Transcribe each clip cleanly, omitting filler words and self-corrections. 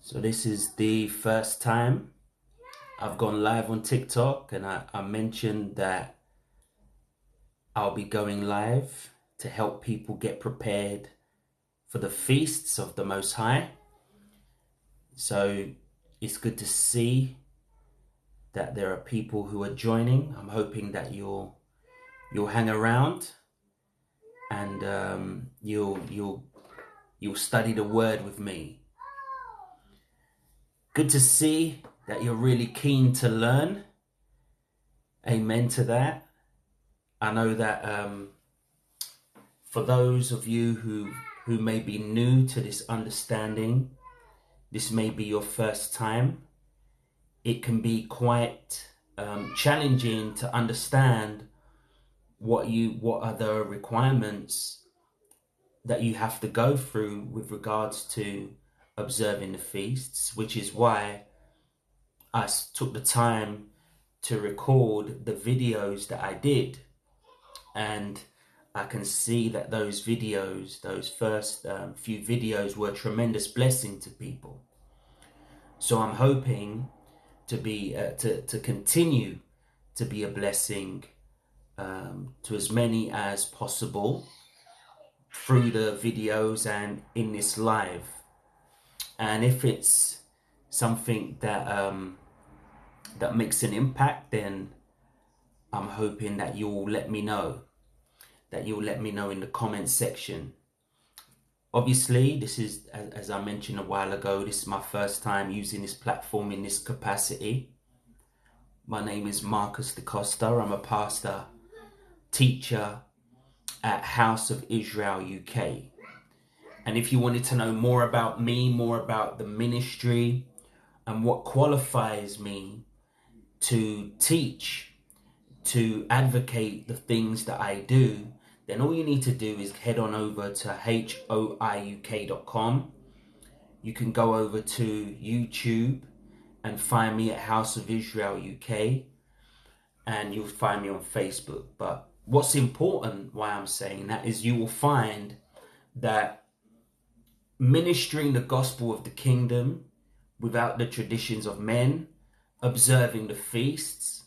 So this is the first time I've gone live on TikTok, and I mentioned that I'll be going live to help people get prepared for the feasts of the Most High. So it's good to see that there are people who are joining. I'm hoping that you'll hang around and you'll study the word with me. Good to see that you're really keen to learn. Amen to that. I know that for those of you who may be new to this understanding, this may be your first time. It can be quite challenging to understand what are the requirements that you have to go through with regards to observing the feasts, which is why I took the time to record the videos that I did. And I can see that those videos, those first few videos, were a tremendous blessing to people. So I'm hoping to be to continue to be a blessing to as many as possible through the videos and in this live. And if it's something that that makes an impact, then I'm hoping that you'll let me know. That you'll let me know in the comment section. Obviously, this is, as I mentioned a while ago, this is my first time using this platform in this capacity. My name is Marcus DaCosta. I'm a pastor, teacher at House of Israel UK. And if you wanted to know more about me, more about the ministry, and what qualifies me to teach, to advocate the things that I do, then all you need to do is head on over to hoiuk.com. You can go over to YouTube and find me at House of Israel UK, and you'll find me on Facebook. But what's important, why I'm saying that, is you will find that ministering the gospel of the kingdom without the traditions of men, observing the feasts,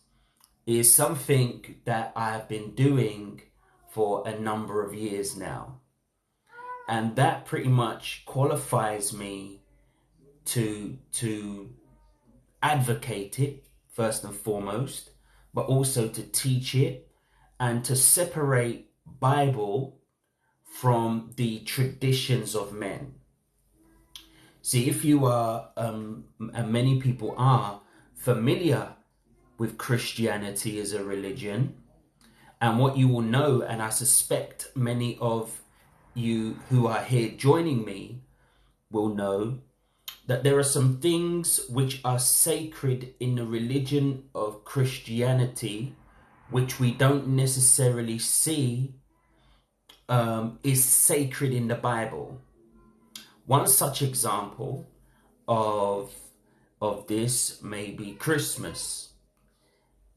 is something that I have been doing for a number of years now. And that pretty much qualifies me to advocate it, first and foremost, but also to teach it and to separate Bible from the traditions of men. See, if you are, and many people are, familiar with Christianity as a religion, and what you will know, and I suspect many of you who are here joining me will know, that there are some things which are sacred in the religion of Christianity, which we don't necessarily see is sacred in the Bible. One such example of this may be Christmas.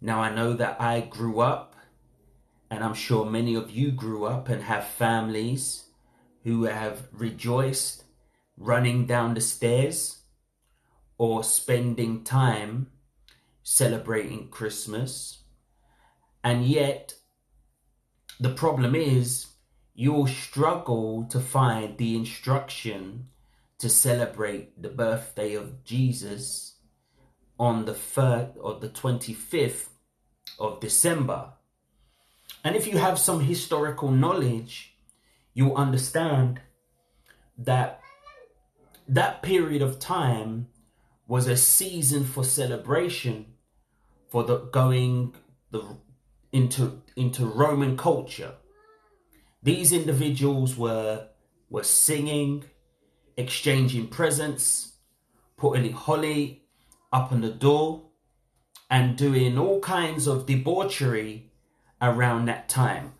Now, I know that I grew up, and I'm sure many of you grew up and have families who have rejoiced running down the stairs or spending time celebrating Christmas. And yet, the problem is, you'll struggle to find the instruction to celebrate the birthday of Jesus on the 3rd or the 25th of December. And if you have some historical knowledge, you'll understand that that period of time was a season for celebration, for into Roman culture. These individuals were singing, exchanging presents, putting holly up on the door, and doing all kinds of debauchery around that time.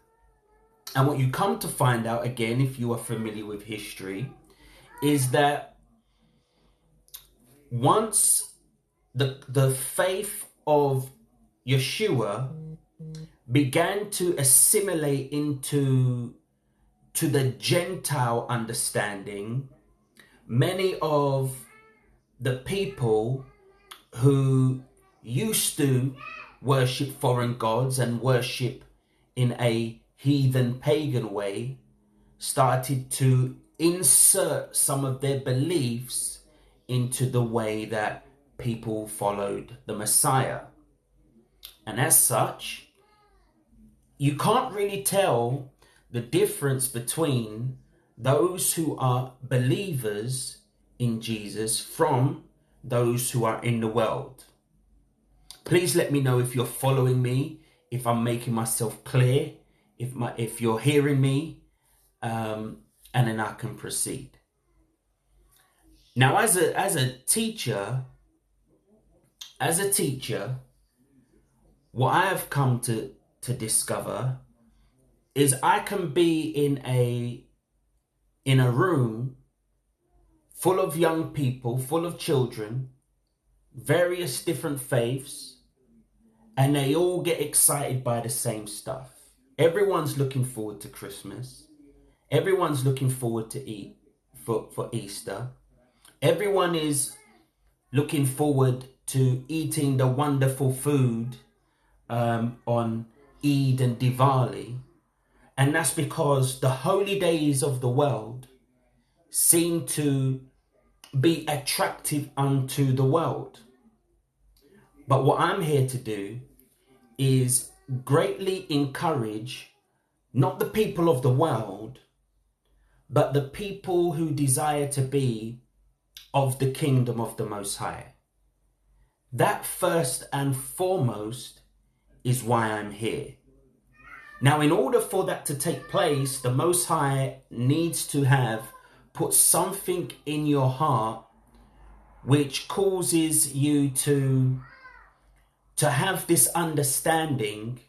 And what you come to find out, again, if you are familiar with history, is that once the faith of Yeshua began to assimilate into the Gentile understanding, many of the people who used to worship foreign gods and worship in a heathen pagan way started to insert some of their beliefs into the way that people followed the Messiah. And as such, you can't really tell the difference between those who are believers in Jesus from those who are in the world. Please let me know if you're following me, if I'm making myself clear, if you're hearing me, and then I can proceed. Now, as a teacher, what I have come to discover is I can be in a room full of young people, full of children, various different faiths, and they all get excited by the same stuff. Everyone's looking forward to Christmas. Everyone's looking forward to for Easter. Everyone is looking forward to eating the wonderful food on Eid and Diwali. And that's because the holy days of the world seem to be attractive unto the world. But what I'm here to do is greatly encourage not the people of the world, but the people who desire to be of the kingdom of the Most High. That first and foremost is why I'm here. Now, in order for that to take place, the Most High needs to have put something in your heart which causes you to have this understanding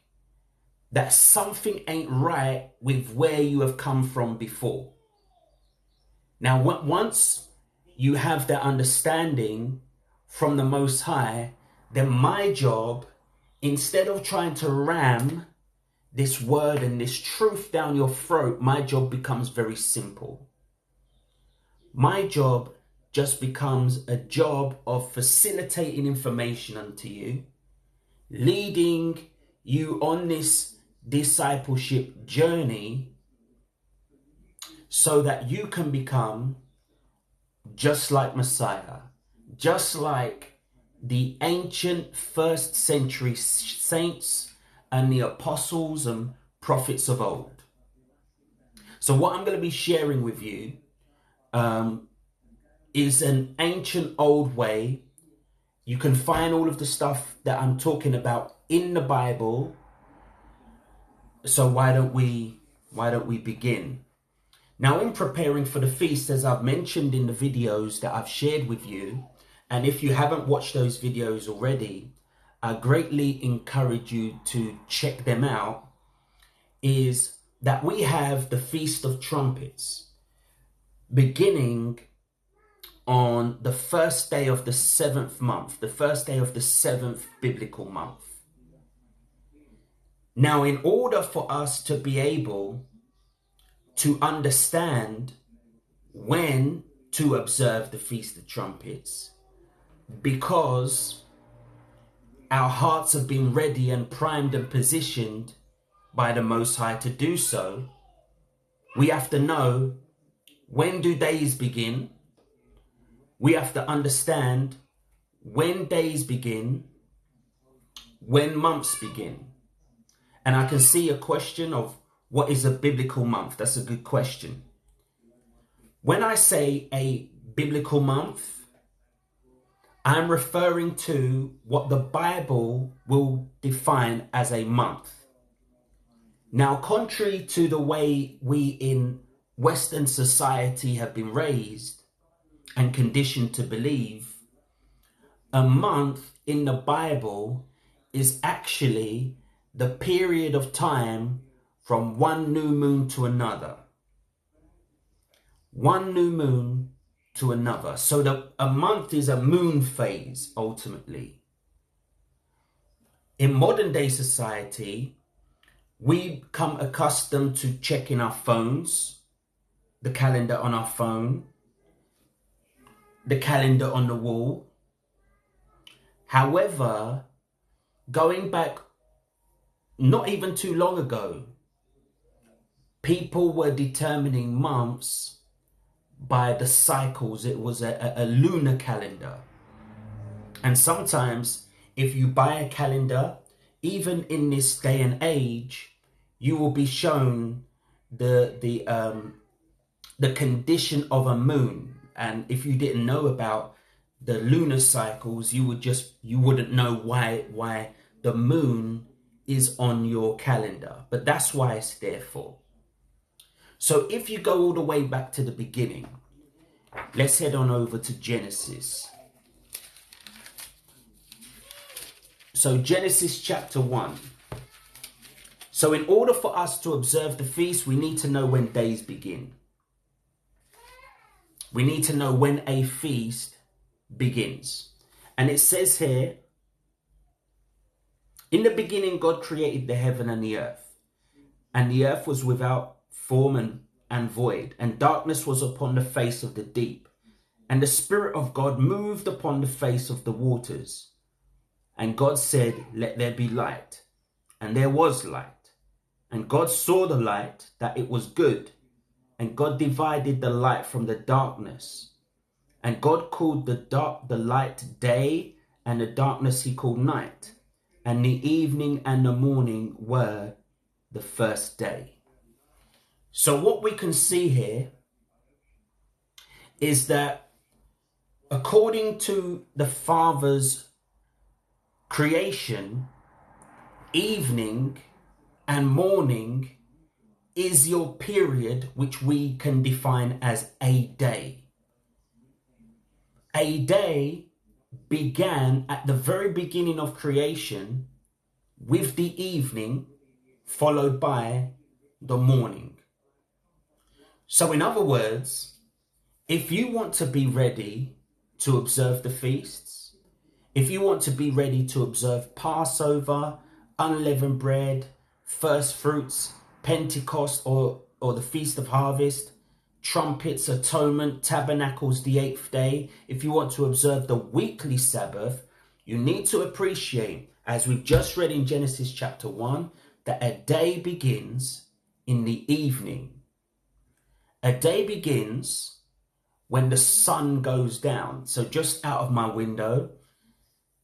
that something ain't right with where you have come from before. Now, once you have that understanding from the Most High, then my job, instead of trying to ram this word and this truth down your throat, my job becomes very simple. My job just becomes a job of facilitating information unto you, leading you on this discipleship journey so that you can become just like Messiah, just like the ancient first century saints and the apostles and prophets of old. So what I'm going to be sharing with you is an ancient old way. You can find all of the stuff that I'm talking about in the Bible. So why don't we begin? Now, in preparing for the feast, as I've mentioned in the videos that I've shared with you, and if you haven't watched those videos already, I greatly encourage you to check them out, is that we have the Feast of Trumpets beginning on the first day of the 7th month, the first day of the 7th biblical month. Now, in order for us to be able to understand when to observe the Feast of Trumpets, because our hearts have been ready and primed and positioned by the Most High to do so, we have to know, when do days begin? We have to understand when days begin, when months begin. And I can see a question of what is a biblical month? That's a good question. When I say a biblical month, I'm referring to what the Bible will define as a month. Now, contrary to the way we in Western society have been raised and conditioned to believe, a month in the Bible is actually the period of time from one new moon to another. One new moon to another. So a month is a moon phase, ultimately. In modern day society, we become accustomed to checking our phones, the calendar on our phone, the calendar on the wall. However, going back not even too long ago, people were determining months by the cycles. It was a lunar calendar. And sometimes if you buy a calendar, even in this day and age, you will be shown the condition of a moon. And if you didn't know about the lunar cycles, you wouldn't know why the moon is on your calendar. But that's why it's there for. So if you go all the way back to the beginning, let's head on over to Genesis. So Genesis chapter 1. So in order for us to observe the feast, we need to know when days begin. We need to know when a feast begins. And it says here, in the beginning, God created the heaven and the earth. And the earth was without form and void, and darkness was upon the face of the deep. And the Spirit of God moved upon the face of the waters. And God said, let there be light. And there was light. And God saw the light, that it was good. And God divided the light from the darkness. And God called the light day, and the darkness he called night. And the evening and the morning were the first day. So what we can see here is that according to the Father's creation, evening and morning is your period, which we can define as a day. A day began at the very beginning of creation with the evening followed by the morning. So in other words, if you want to be ready to observe the feasts, if you want to be ready to observe Passover, unleavened bread, first fruits, Pentecost or the Feast of Harvest, Trumpets, Atonement, Tabernacles, the 8th day, if you want to observe the weekly Sabbath, you need to appreciate, as we've just read in Genesis chapter 1, that a day begins in the evening. A day begins when the sun goes down. So just out of my window,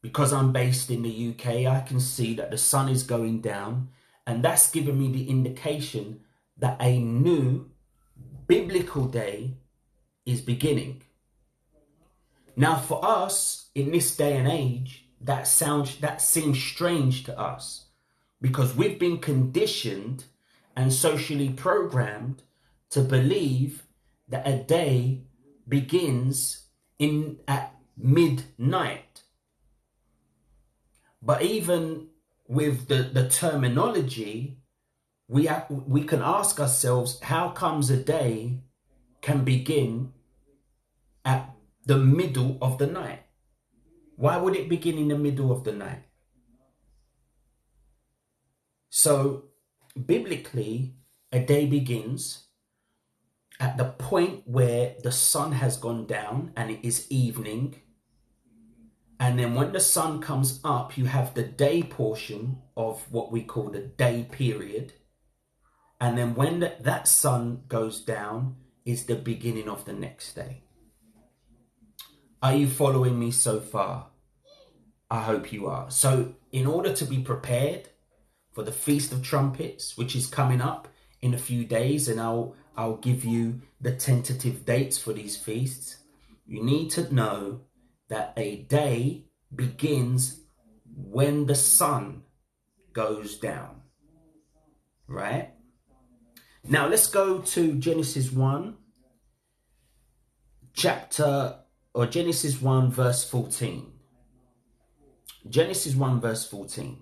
because I'm based in the UK, I can see that the sun is going down, and that's given me the indication that a new biblical day is beginning. Now for us in this day and age, that seems strange to us, because we've been conditioned and socially programmed to believe that a day begins at midnight. But even with the terminology, we can ask ourselves, how comes a day can begin at the middle of the night? Why would it begin in the middle of the night? So biblically, a day begins at the point where the sun has gone down and it is evening. And then when the sun comes up, you have the day portion of what we call the day period. And then when that sun goes down is the beginning of the next day. Are you following me so far? I hope you are. So in order to be prepared for the Feast of Trumpets, which is coming up in a few days, and I'll give you the tentative dates for these feasts, you need to know that a day begins when the sun goes down, right? Now let's go to Genesis 1 Genesis 1 verse 14. Genesis 1 verse 14.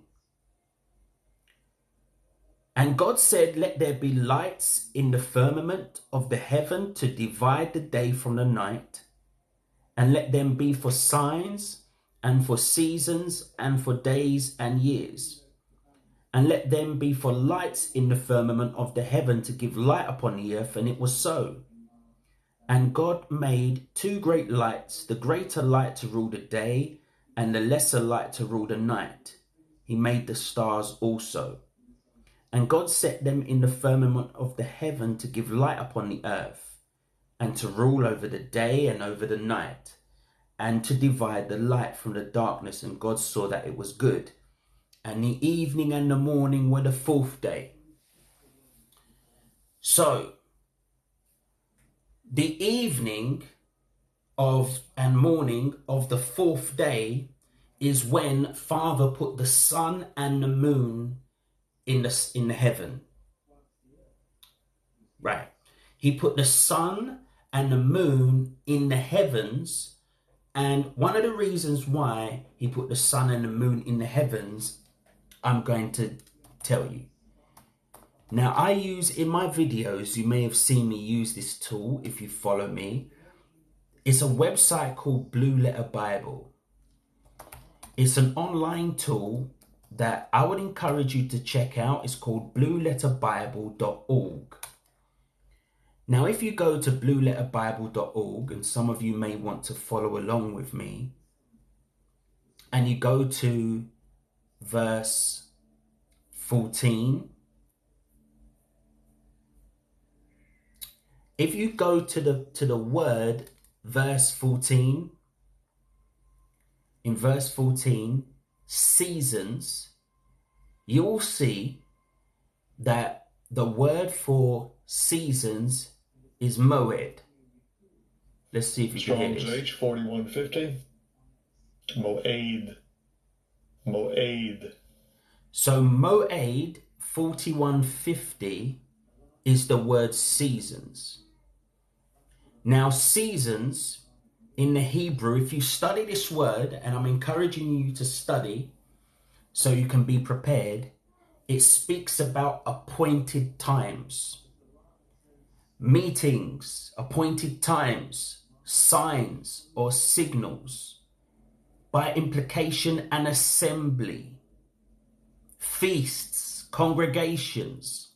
And God said, let there be lights in the firmament of the heaven to divide the day from the night, and let them be for signs and for seasons and for days and years. And let them be for lights in the firmament of the heaven to give light upon the earth. And it was so. And God made two great lights, the greater light to rule the day and the lesser light to rule the night. He made the stars also. And God set them in the firmament of the heaven to give light upon the earth, and to rule over the day and over the night, and to divide the light from the darkness. And God saw that it was good. And the evening and the morning were the fourth day. So, the evening of and morning of the fourth day is when Father put the sun and the moon in the heaven. Right. He put the sun and the moon in the heavens. And one of the reasons why he put the sun and the moon in the heavens, I'm going to tell you. Now, I use in my videos, you may have seen me use this tool if you follow me. It's a website called Blue Letter Bible. It's an online tool that I would encourage you to check out. It's called blueletterbible.org. Now, if you go to blueletterbible.org, and some of you may want to follow along with me, and you go to verse 14, if you go to the word verse 14, in verse 14, seasons, you will see that the word for seasons is moed. Let's see if you can hear this. Strong's H 4150. Moed. So moed 4150 is the word seasons. Now, seasons in the Hebrew, if you study this word, and I'm encouraging you to study so you can be prepared, it speaks about appointed times, meetings, appointed times, signs or signals, by implication an assembly, feasts, congregations,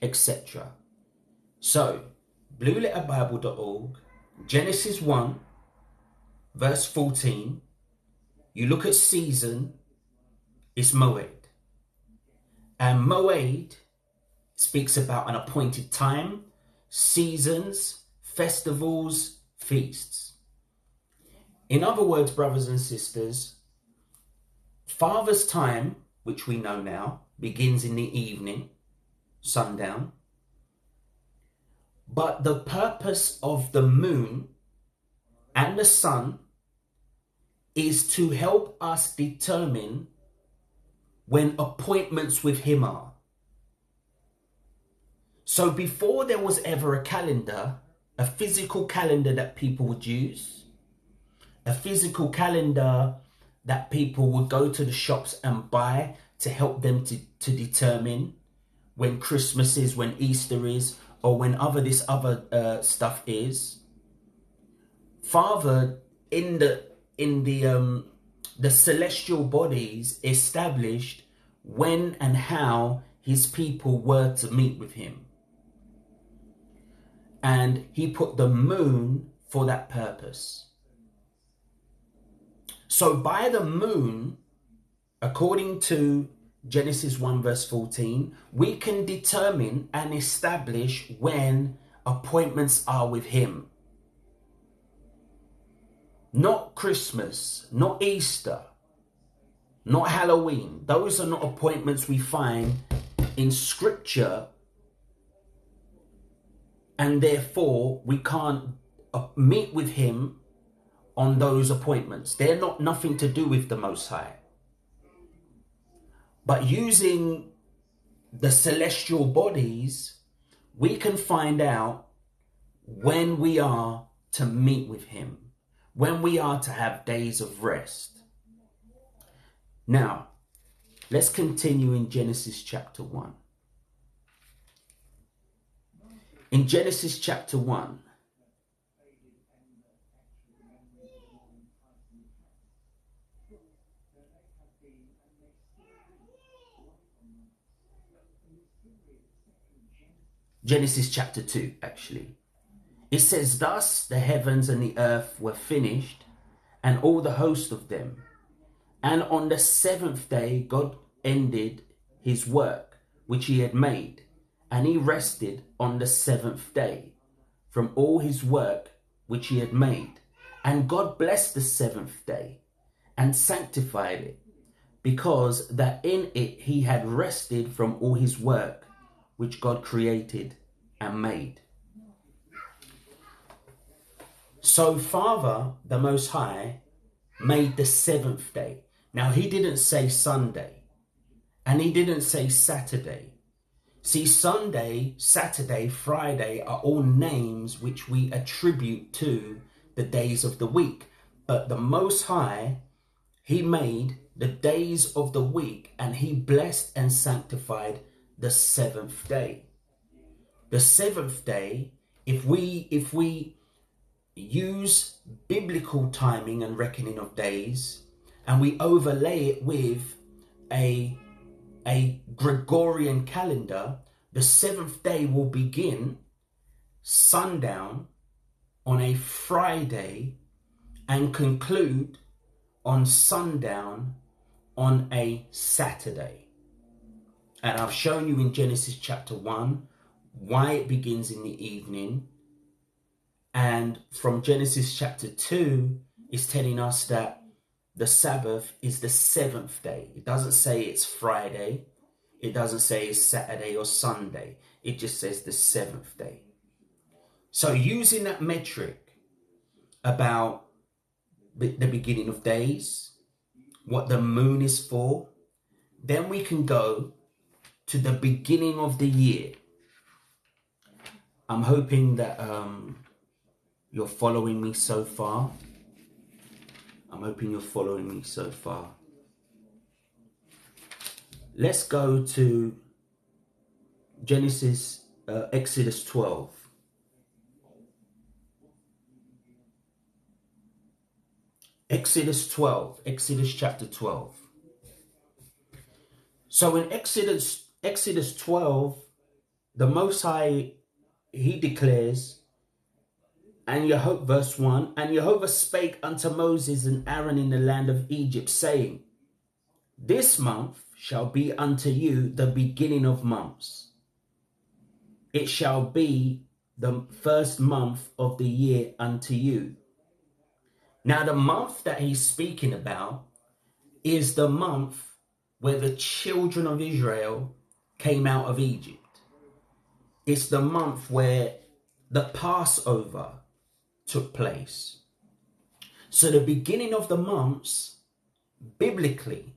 etc. So, blueletterbible.org, Genesis 1, verse 14, you look at season, it's moed. And moed speaks about an appointed time, seasons, festivals, feasts. In other words, brothers and sisters, Father's time, which we know now, begins in the evening, sundown. But the purpose of the moon and the sun is to help us determine when appointments with him are. So before there was ever a calendar, a physical calendar that people would use, a physical calendar that people would go to the shops and buy to help them to determine when Christmas is, when Easter is, or when this other stuff is. Father in the celestial bodies established when and how his people were to meet with him. And he put the moon for that purpose. So by the moon, according to Genesis 1 verse 14, we can determine and establish when appointments are with him. Not Christmas, not Easter, not Halloween. Those are not appointments we find in Scripture, and therefore we can't meet with him on those appointments. They're not nothing to do with the Most High. But using the celestial bodies, we can find out when we are to meet with him, when we are to have days of rest. Now, let's continue in Genesis chapter 1. In Genesis chapter 1, Genesis chapter 2, actually. It says, thus the heavens and the earth were finished, and all the host of them. And on the seventh day, God ended his work, which he had made, and he rested on the seventh day from all his work, which he had made. And God blessed the seventh day and sanctified it, because that in it he had rested from all his work, which God created and made. So Father, the Most High, made the seventh day. Now, he didn't say Sunday, and he didn't say Saturday. See, Sunday, Saturday, Friday are all names which we attribute to the days of the week. But the Most High, he made the days of the week, and he blessed and sanctified the seventh day. The seventh day, if we use biblical timing and reckoning of days, and we overlay it with a Gregorian calendar, the seventh day will begin sundown on a Friday and conclude on sundown on a Saturday. And I've shown you in Genesis chapter 1 why it begins in the evening. And from Genesis chapter 2, it's telling us that the Sabbath is the seventh day. It doesn't say it's Friday. It doesn't say it's Saturday or Sunday. It just says the seventh day. So using that metric about the beginning of days, what the moon is for, then we can go to the beginning of the year. I'm hoping that you're following me so far. Let's go to Exodus 12. Exodus chapter 12. So in Exodus 12, the Most High, he declares, verse 1, and Jehovah spake unto Moses and Aaron in the land of Egypt, saying, this month shall be unto you the beginning of months. It shall be the first month of the year unto you. Now the month that he's speaking about is the month where the children of Israel came out of Egypt. It's the month where the Passover took place. So the beginning of the months, biblically,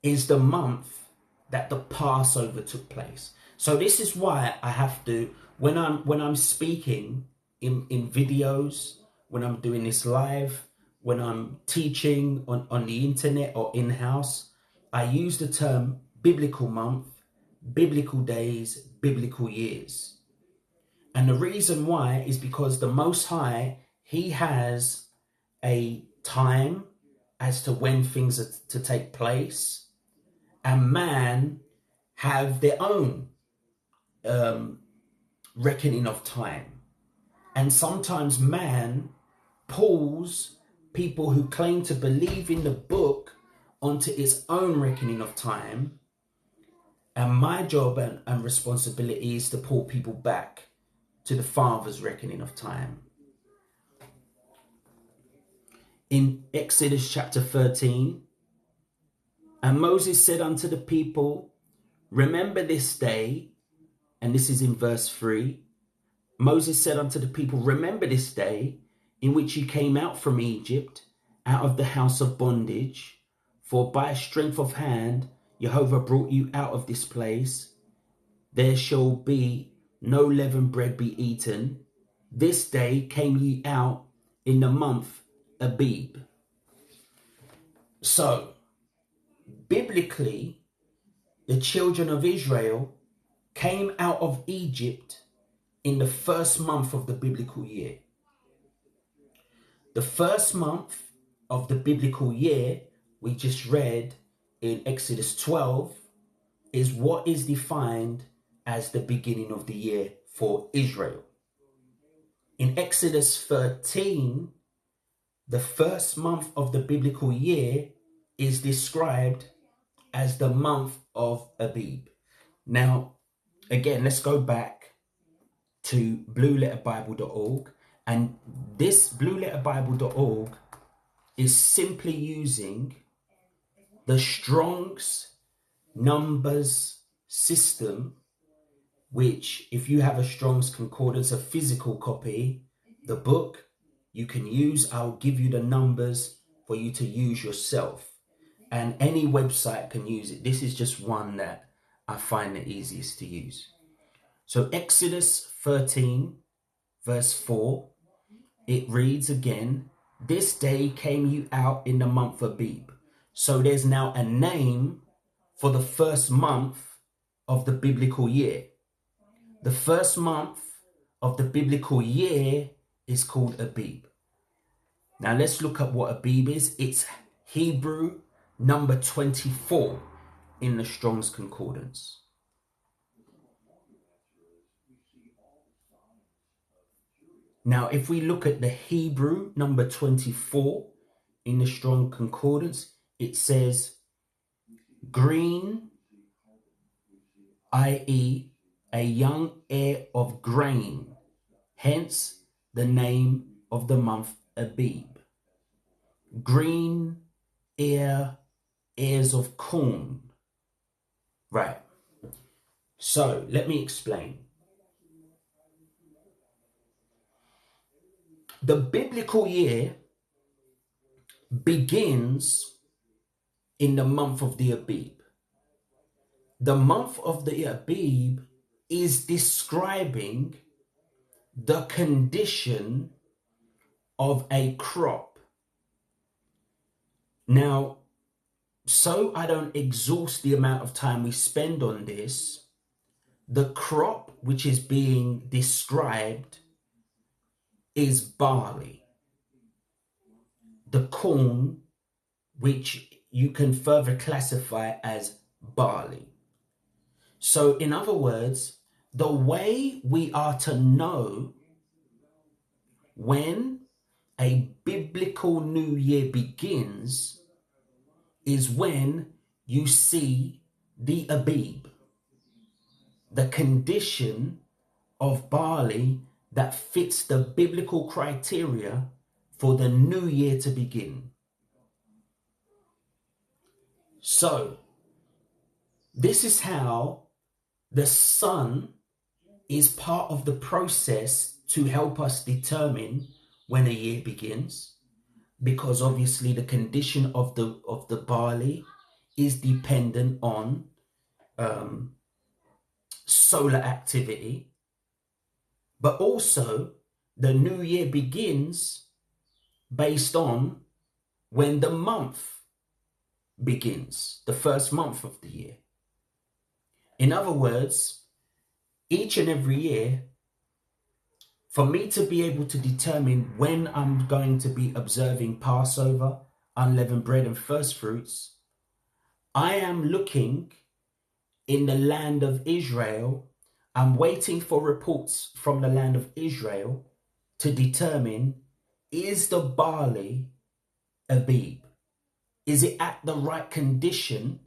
is the month that the Passover took place. So this is why I have to, when I'm speaking in videos, when I'm doing this live, when I'm teaching on the internet or in-house, I use the term biblical month, biblical days, biblical years. And the reason why is because the Most High, he has a time as to when things are to take place, and man have their own reckoning of time. And sometimes man pulls people who claim to believe in the book onto its own reckoning of time. And my job and responsibility is to pull people back to the Father's reckoning of time. In Exodus chapter 13, and Moses said unto the people, remember this day, and this is in verse 3. Moses said unto the people, remember this day in which you came out from Egypt, out of the house of bondage, for by strength of hand Jehovah brought you out of this place. There shall be no leavened bread be eaten. This day came ye out in the month Abib. So, biblically, the children of Israel came out of Egypt in the first month of the biblical year. The first month of the biblical year, we just read in Exodus 12, is what is defined as the beginning of the year for Israel. In Exodus 13, the first month of the biblical year is described as the month of Abib. Now, again, let's go back to blueletterbible.org, and this blueletterbible.org is simply using the Strong's numbers system, which, if you have a Strong's Concordance, a physical copy, the book you can use, I'll give you the numbers for you to use yourself, and any website can use it. This is just one that I find the easiest to use. So Exodus 13 verse 4, it reads again, "This day came you out in the month of Abib." So there's now a name for the first month of the biblical year. The first month of the biblical year is called Abib. Now let's look at what Abib is. It's Hebrew number 24 in the Strong's Concordance. Now, if we look at the Hebrew number 24 in the Strong Concordance, it says green, i.e. a young ear of grain, hence the name of the month Abib. Green ears of corn. Right. So let me explain. The biblical year begins in the month of the Abib. The month of the Abib is describing the condition of a crop. Now, so I don't exhaust the amount of time we spend on this, the crop which is being described is barley. The corn, which you can further classify as barley. So in other words, the way we are to know when a biblical new year begins is when you see the Abib, the condition of barley that fits the biblical criteria for the new year to begin. So, this is how the sun is part of the process to help us determine when a year begins, because obviously the condition of the barley is dependent on solar activity, but also the new year begins based on when the month begins, the first month of the year. In other words, each and every year, for me to be able to determine when I'm going to be observing Passover, unleavened bread and first fruits, I am looking in the land of Israel. I'm waiting for reports from the land of Israel to determine, is the barley Abib? Is it at the right condition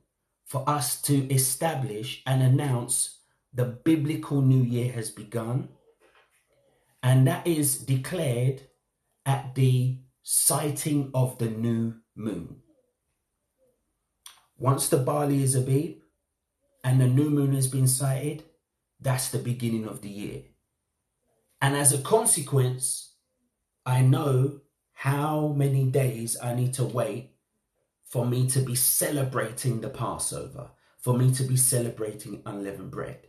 for us to establish and announce the biblical new year has begun? And that is declared at the sighting of the new moon. Once the barley is Abib and the new moon has been sighted, that's the beginning of the year. And as a consequence, I know how many days I need to wait for me to be celebrating the Passover, for me to be celebrating unleavened bread.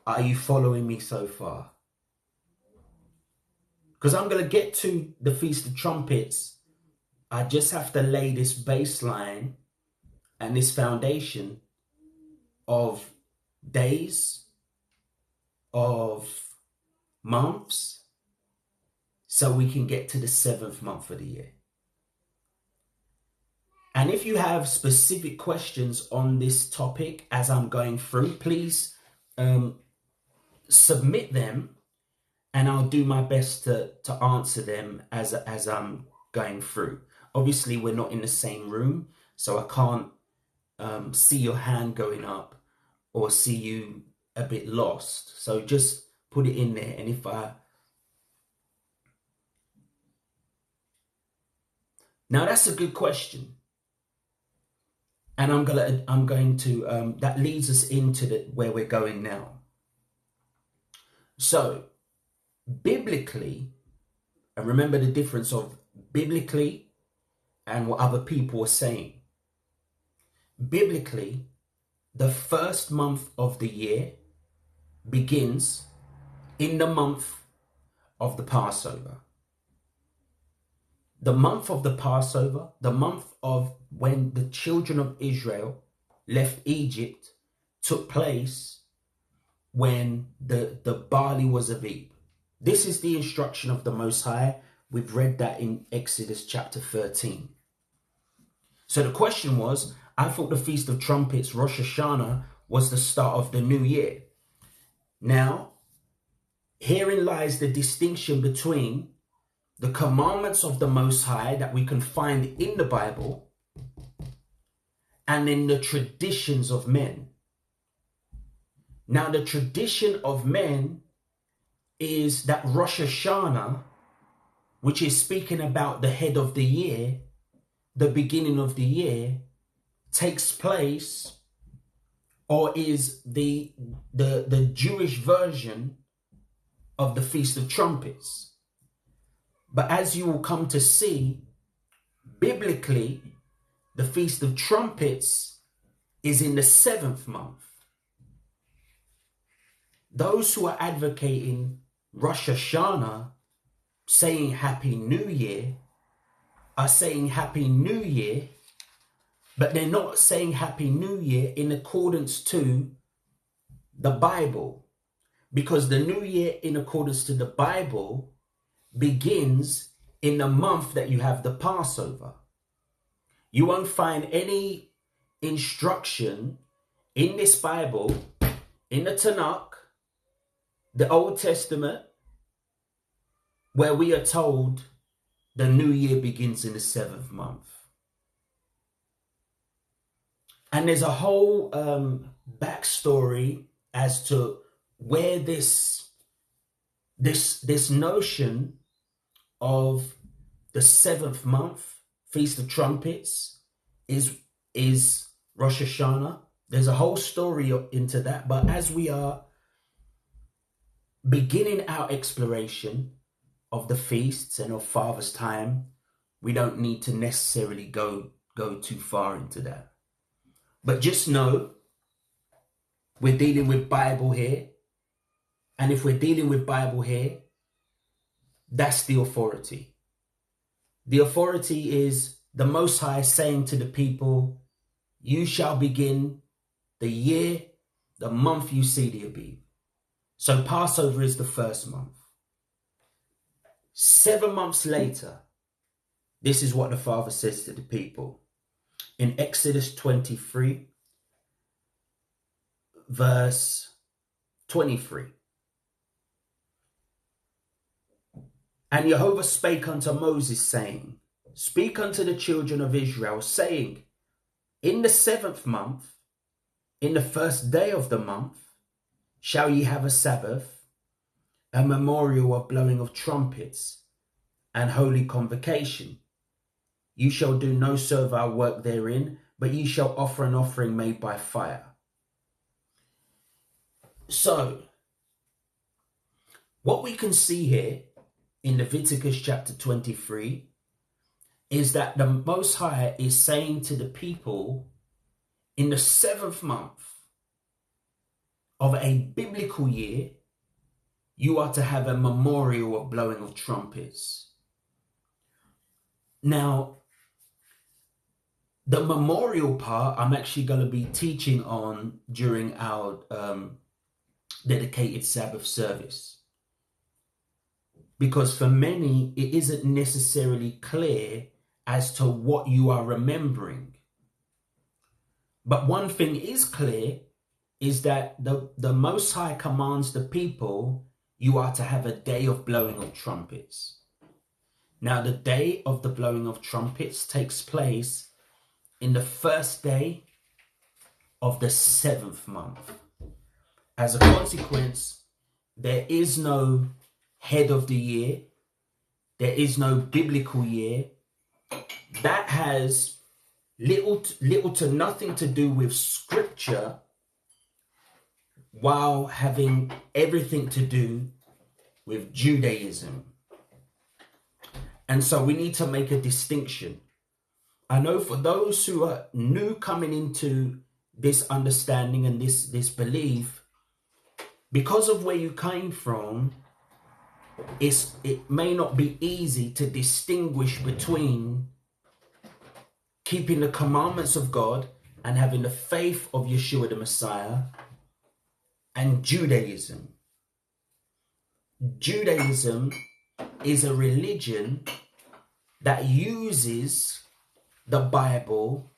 Are you following me so far? Because I'm going to get to the Feast of Trumpets. I just have to lay this baseline and this foundation of days, of months, so we can get to the 7th month of the year. And if you have specific questions on this topic as I'm going through, please submit them, and I'll do my best to answer them as I'm going through. Obviously, we're not in the same room, so I can't see your hand going up or see you a bit lost. So just put it in there, and if now that's a good question, and I'm going to that leads us into where we're going now. So biblically, and remember the difference of biblically and what other people are saying. Biblically, the first month of the year begins in the month of the Passover. The month of the Passover, the month of when the children of Israel left Egypt, took place when the barley was a Aviv. This is the instruction of the Most High. We've read that in Exodus chapter 13. So the question was, I thought the Feast of Trumpets, Rosh Hashanah, was the start of the new year. Now, herein lies the distinction between the commandments of the Most High that we can find in the Bible and in the traditions of men. Now, the tradition of men is that Rosh Hashanah, which is speaking about the head of the year, the beginning of the year, takes place or is the Jewish version of the Feast of Trumpets. But as you will come to see, biblically, the Feast of Trumpets is in the 7th month. Those who are advocating Rosh Hashanah, saying Happy New Year, are saying Happy New Year, but they're not saying Happy New Year in accordance to the Bible. Because the New Year, in accordance to the Bible, begins in the month that you have the Passover. You won't find any instruction in this Bible, in the Tanakh, the Old Testament, where we are told the new year begins in the 7th month. And there's a whole backstory as to where this notion of the 7th month, Feast of Trumpets, is Rosh Hashanah. There's a whole story into that. But as we are beginning our exploration of the feasts and of Father's time, we don't need to necessarily go too far into that. But just know we're dealing with Bible here. And if we're dealing with Bible here, that's the authority. The authority is the Most High saying to the people, you shall begin the year, the month you see the Aviv. So Passover is the first month. 7 months later, this is what the Father says to the people. In Exodus 23, verse 23. And Jehovah spake unto Moses, saying, speak unto the children of Israel, saying, in the 7th month, in the first day of the month, shall ye have a Sabbath, a memorial of blowing of trumpets, and holy convocation. You shall do no servile work therein, but ye shall offer an offering made by fire. So, what we can see here in Leviticus chapter 23 is that the Most High is saying to the people, in the 7th month of a biblical year, you are to have a memorial of blowing of trumpets. Now, the memorial part, I'm actually going to be teaching on during our dedicated Sabbath service. Because for many, it isn't necessarily clear as to what you are remembering. But one thing is clear, is that the Most High commands the people you are to have a day of blowing of trumpets. Now, the day of the blowing of trumpets takes place in the first day of the 7th month. As a consequence, there is no head of the year. There is no biblical year. That has little to nothing to do with scripture, while having everything to do with Judaism. And so we need to make a distinction. I know for those who are new coming into this understanding and this belief, because of where you came from, it may not be easy to distinguish between keeping the commandments of God and having the faith of Yeshua the Messiah and Judaism. Judaism is a religion that uses the Bible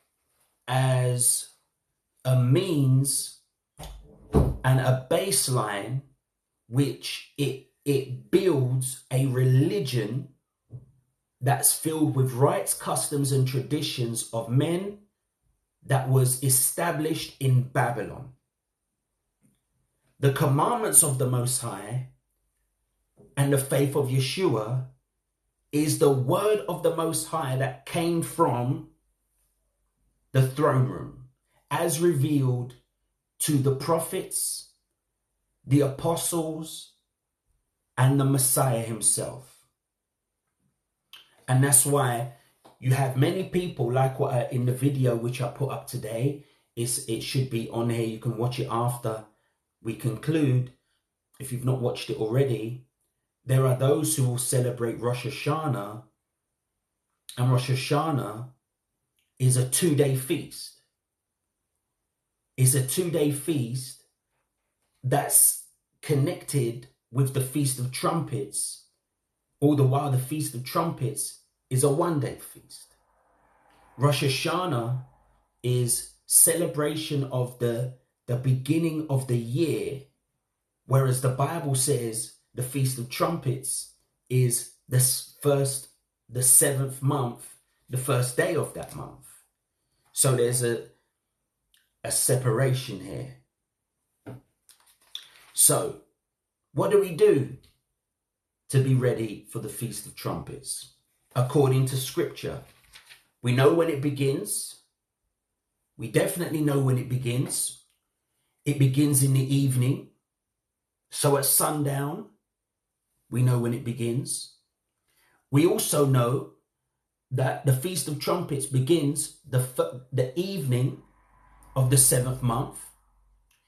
as a means and a baseline, which it builds a religion that's filled with rites, customs, and traditions of men that was established in Babylon. The commandments of the Most High and the faith of Yeshua is the word of the Most High that came from the throne room, as revealed to the prophets, the apostles, and the Messiah himself. And that's why you have many people, like what in the video which I put up today, it should be on here. You can watch it after we conclude. If you've not watched it already, there are those who will celebrate Rosh Hashanah, and Rosh Hashanah is a 2-day feast. It's a 2-day feast that's connected with the Feast of Trumpets, all the while the Feast of Trumpets is a 1-day feast. Rosh Hashanah is celebration of the beginning of the year, whereas the Bible says the Feast of Trumpets is the 7th month, the first day of that month. So there's a separation here. So what do we do to be ready for the Feast of Trumpets? According to scripture, we know when it begins. We definitely know when it begins. It begins in the evening. So at sundown, we know when it begins. We also know that the Feast of Trumpets begins the evening of the 7th month.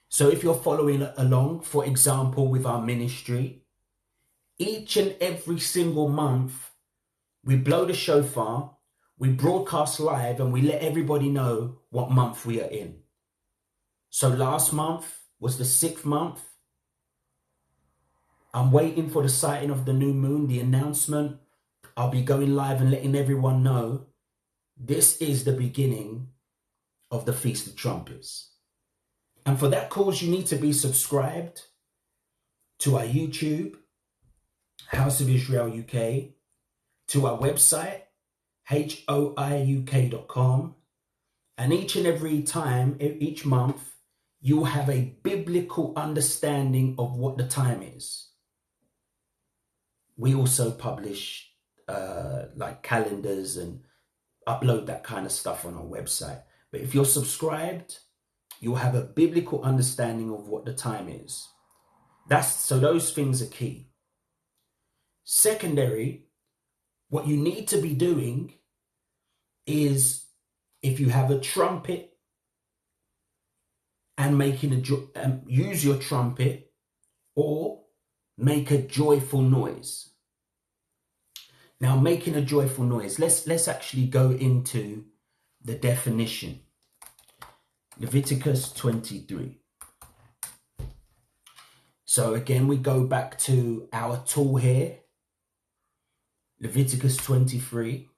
So if you're following along, for example, with our ministry, each and every single month, we blow the shofar, we broadcast live, and we let everybody know what month we are in. So last month was the 6th month. I'm waiting for the sighting of the new moon, the announcement. I'll be going live and letting everyone know this is the beginning of the Feast of Trumpets. And for that cause, you need to be subscribed to our YouTube, House of Israel UK, to our website, hoiuk.com. And each and every time, each month, you will have a biblical understanding of what the time is. We also publish like calendars and upload that kind of stuff on our website. But if you're subscribed, you'll have a biblical understanding of what the time is. So those things are key. Secondary, what you need to be doing is, if you have a trumpet, and use your trumpet, or make a joyful noise. Now, making a joyful noise, let's actually go into the definition. Leviticus 23. So again, we go back to our tool here, Leviticus 23.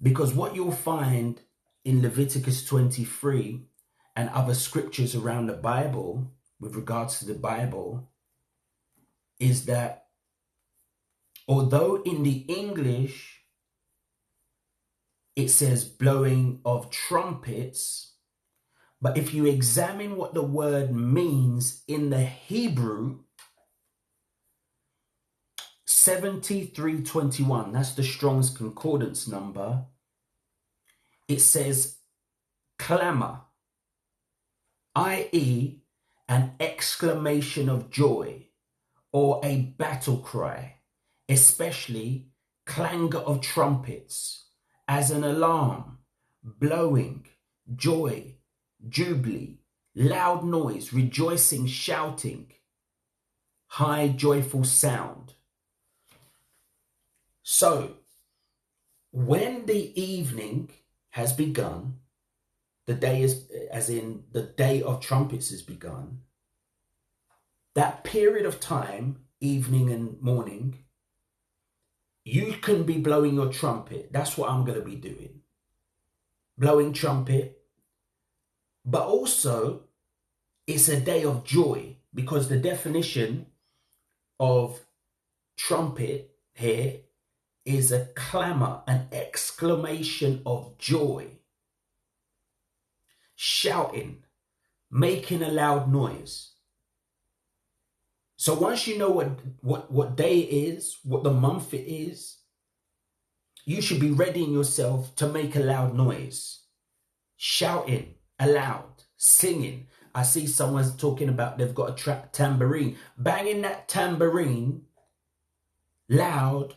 Because what you'll find in Leviticus 23 and other scriptures around the Bible with regards to the Bible is that although in the English it says blowing of trumpets, but if you examine what the word means in the Hebrew, 7321, that's the Strong's Concordance number, it says clamor, i.e. an exclamation of joy or a battle cry, especially clangor of trumpets, as an alarm, blowing, joy, jubilee, loud noise, rejoicing, shouting, high joyful sound. So, when the evening has begun, the day is, as in the day of trumpets has begun, that period of time, evening and morning, you can be blowing your trumpet. That's what I'm going to be doing. Blowing trumpet. But also, it's a day of joy, because the definition of trumpet here is a clamor, an exclamation of joy, shouting, making a loud noise. So once you know what day it is, what the month it is, you should be readying yourself to make a loud noise, shouting aloud, singing. I see someone's talking about they've got a tambourine, banging that tambourine loud,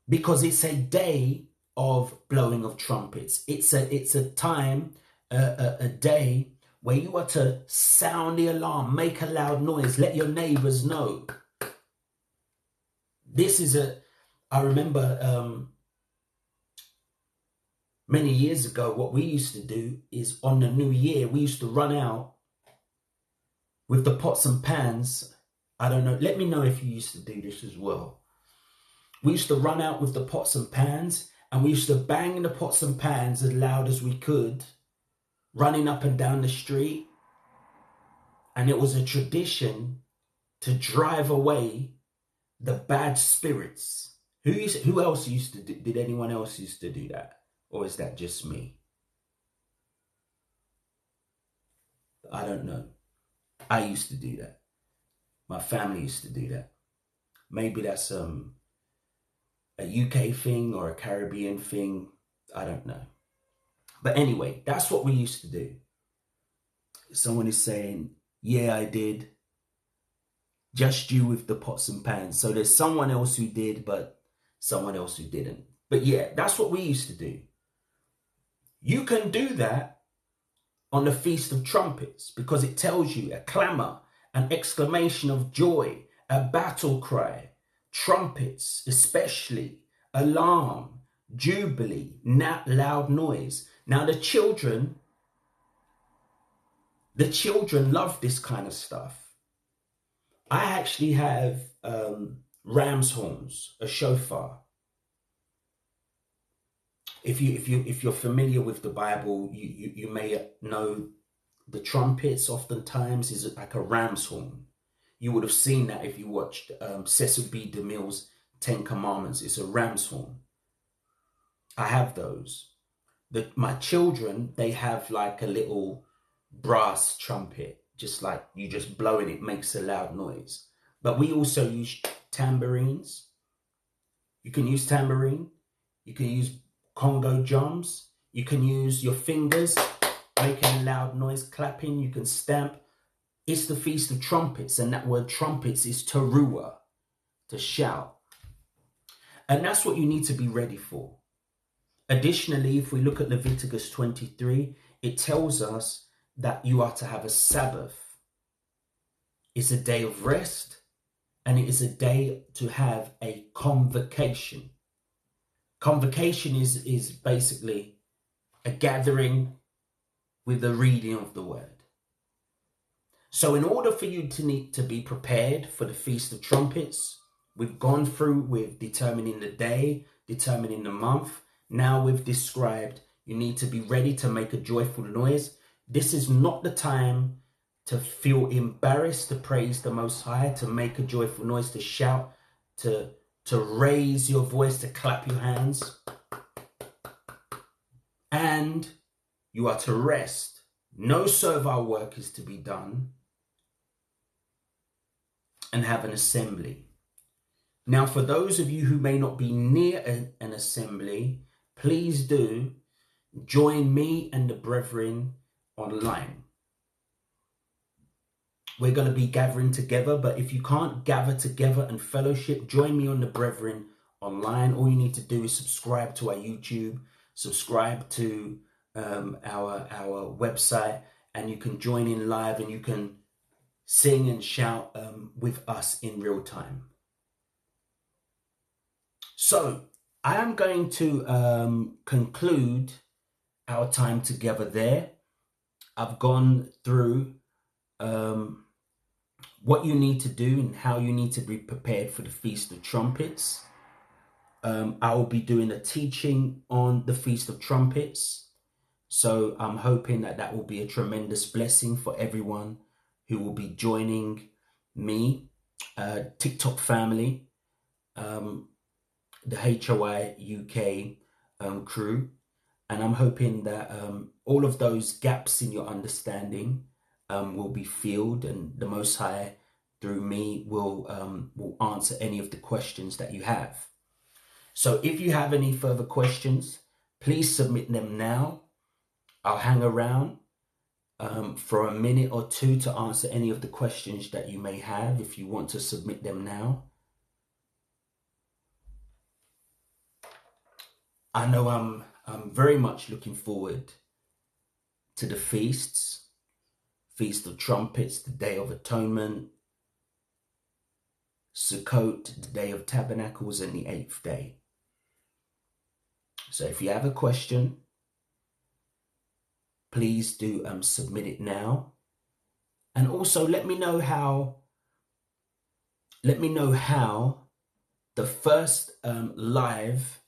because it's a day of blowing of trumpets. It's a time, a day where you are to sound the alarm, make a loud noise, let your neighbors know. I remember many years ago, what we used to do is on the New Year, we used to run out with the pots and pans. I don't know, let me know if you used to do this as well. We used to run out with the pots and pans, and we used to bang the pots and pans as loud as we could, running up and down the street. And it was a tradition to drive away the bad spirits. Who else used to do? Did anyone else used to do that? Or is that just me? I don't know. I used to do that. My family used to do that. Maybe that's a UK thing or a Caribbean thing. I don't know. But anyway, that's what we used to do. Someone is saying, yeah, I did. Just you with the pots and pans. So there's someone else who did, but someone else who didn't. But yeah, that's what we used to do. You can do that on the Feast of Trumpets, because it tells you a clamor, an exclamation of joy, a battle cry, trumpets, especially, alarm, jubilee, loud noise. Now the children love this kind of stuff. I actually have ram's horns, a shofar. If you're familiar with the Bible, you may know the trumpets oftentimes is like a ram's horn. You would have seen that if you watched Cecil B. DeMille's 10 Commandments. It's a ram's horn. I have those. My children, they have like a little brass trumpet, just like you just blow it, it makes a loud noise. But we also use tambourines. You can use tambourine. You can use Congo drums. You can use your fingers, making a loud noise, clapping. You can stamp. It's the Feast of Trumpets, and that word trumpets is teruah, to shout. And that's what you need to be ready for. Additionally, if we look at Leviticus 23, it tells us that you are to have a Sabbath. It's a day of rest, and it is a day to have a convocation. Convocation is basically a gathering with the reading of the word. So in order for you to need to be prepared for the Feast of Trumpets, we've gone through with determining the day, determining the month. Now we've described you need to be ready to make a joyful noise. This is not the time to feel embarrassed to praise the Most High, to make a joyful noise, to shout, to raise your voice, to clap your hands. And you are to rest. No servile work is to be done, and have an assembly. Now, for those of you who may not be near an assembly, please do join me and the brethren online. We're going to be gathering together, but if you can't gather together and fellowship, join me on the brethren online. All you need to do is subscribe to our YouTube, subscribe to our website, and you can join in live and you can sing and shout with us in real time. So I am going to conclude our time together there. I've gone through what you need to do and how you need to be prepared for the Feast of Trumpets. I will be doing a teaching on the Feast of Trumpets. So I'm hoping that will be a tremendous blessing for everyone who will be joining me, TikTok family, the HOI UK crew. And I'm hoping that all of those gaps in your understanding will be filled, and the Most High through me will answer any of the questions that you have. So if you have any further questions, please submit them now. I'll hang around for a minute or two to answer any of the questions that you may have if you want to submit them now. I know I'm very much looking forward to the feasts, Feast of Trumpets, the Day of Atonement, Sukkot, the Day of Tabernacles, and the 8th day. So if you have a question, please do submit it now. And also let me know how the first live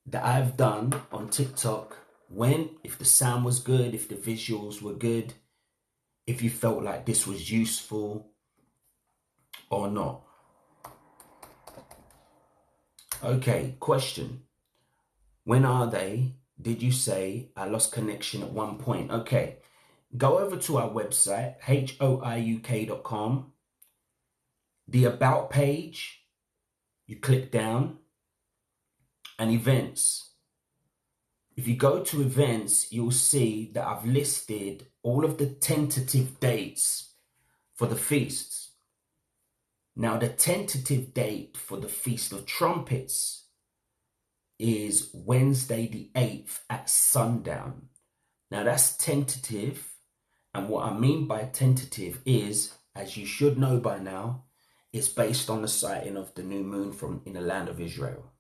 that I've done on TikTok went, if the sound was good, if the visuals were good, if you felt like this was useful or not. Okay, question. When are they? Did you say I lost connection at one point? Okay, go over to our website, hoiuk.com. The About page, you click down, and events. If you go to events, you'll see that I've listed all of the tentative dates for the feasts. Now, the tentative date for the Feast of Trumpets is Wednesday the 8th at sundown. Now, that's tentative. And what I mean by tentative is, as you should know by now, it's based on the sighting of the new moon in the land of Israel.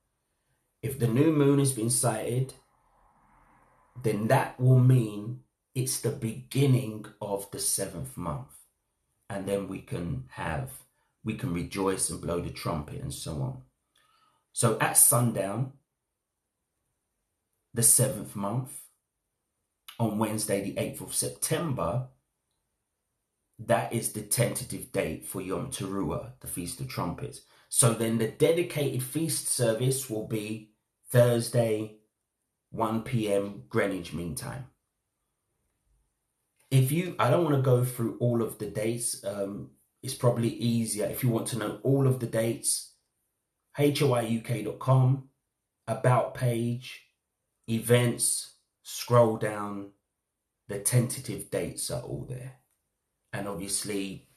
If the new moon has been sighted, then that will mean it's the beginning of the 7th month. And then we can rejoice and blow the trumpet and so on. So at sundown, the 7th month, on Wednesday, the 8th of September, that is the tentative date for Yom Teruah, the Feast of Trumpets. So then the dedicated feast service will be Thursday, 1 p.m. Greenwich Mean Time. I don't want to go through all of the dates. It's probably easier if you want to know all of the dates. hoiuk.com, About page, events, scroll down. The tentative dates are all there. And obviously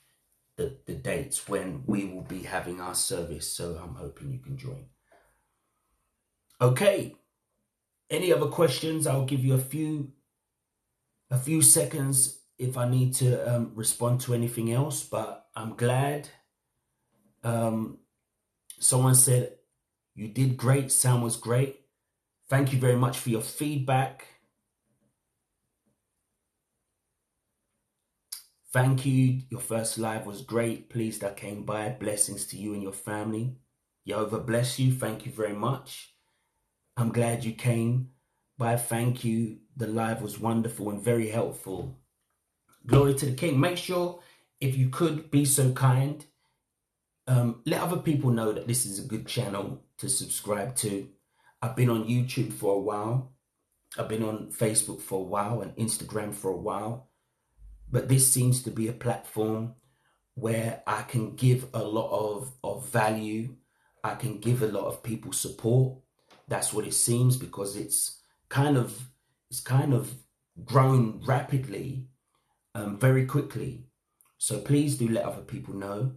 the dates when we will be having our service. So I'm hoping you can join. Okay. Any other questions? I'll give you a few seconds if I need to respond to anything else, but I'm glad. Someone said, you did great. Sound was great. Thank you very much for your feedback. Thank you. Your first live was great. Pleased I came by. Blessings to you and your family. Jehovah bless you. Thank you very much. I'm glad you came by. Thank you. The live was wonderful and very helpful Glory to the King. Make sure, if you could be so kind, let other people know that this is a good channel to subscribe to. I've been on YouTube for a while. I've been on Facebook for a while and Instagram for a while. But this seems to be a platform where I can give a lot of value. I can give a lot of people support. That's what it seems, because it's kind of grown rapidly, very quickly. So please do let other people know.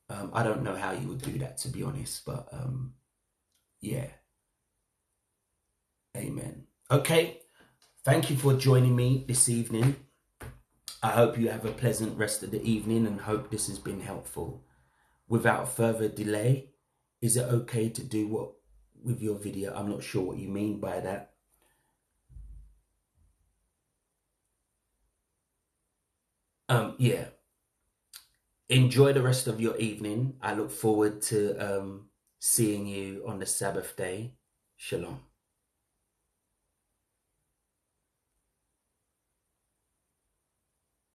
I don't know how you would do that, to be honest, but yeah. Amen. Okay. Thank you for joining me this evening. I hope you have a pleasant rest of the evening and hope this has been helpful. Without further delay, is it okay to do what with your video? I'm not sure what you mean by that. Yeah. Enjoy the rest of your evening. I look forward to seeing you on the Sabbath day. Shalom.